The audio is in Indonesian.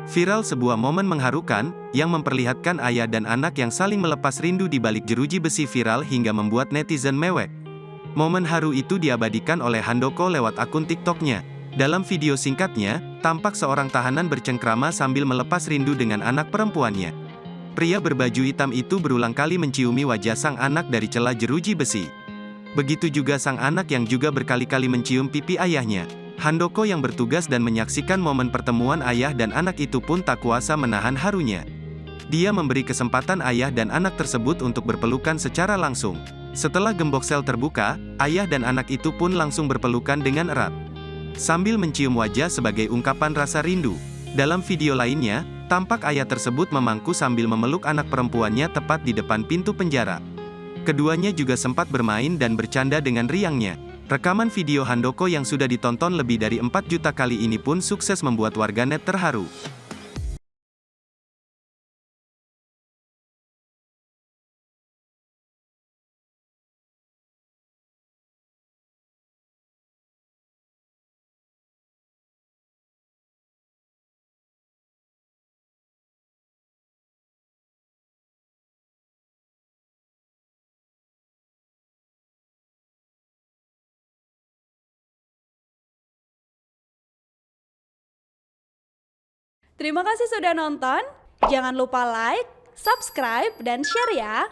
Viral sebuah momen mengharukan, yang memperlihatkan ayah dan anak yang saling melepas rindu di balik jeruji besi viral hingga membuat netizen mewek. Momen haru itu diabadikan oleh Handoko lewat akun TikTok-nya. Dalam video singkatnya, tampak seorang tahanan bercengkrama sambil melepas rindu dengan anak perempuannya. Pria berbaju hitam itu berulang kali menciumi wajah sang anak dari celah jeruji besi. Begitu juga sang anak yang juga berkali-kali mencium pipi ayahnya. Handoko yang bertugas dan menyaksikan momen pertemuan ayah dan anak itu pun tak kuasa menahan harunya. Dia memberi kesempatan ayah dan anak tersebut untuk berpelukan secara langsung. Setelah gembok sel terbuka, ayah dan anak itu pun langsung berpelukan dengan erat, sambil mencium wajah sebagai ungkapan rasa rindu. Dalam video lainnya, tampak ayah tersebut memangku sambil memeluk anak perempuannya tepat di depan pintu penjara. Keduanya juga sempat bermain dan bercanda dengan riangnya. Rekaman video Handoko yang sudah ditonton lebih dari 4 juta kali ini pun sukses membuat warganet terharu. Terima kasih sudah nonton. Jangan lupa like, subscribe, dan share ya.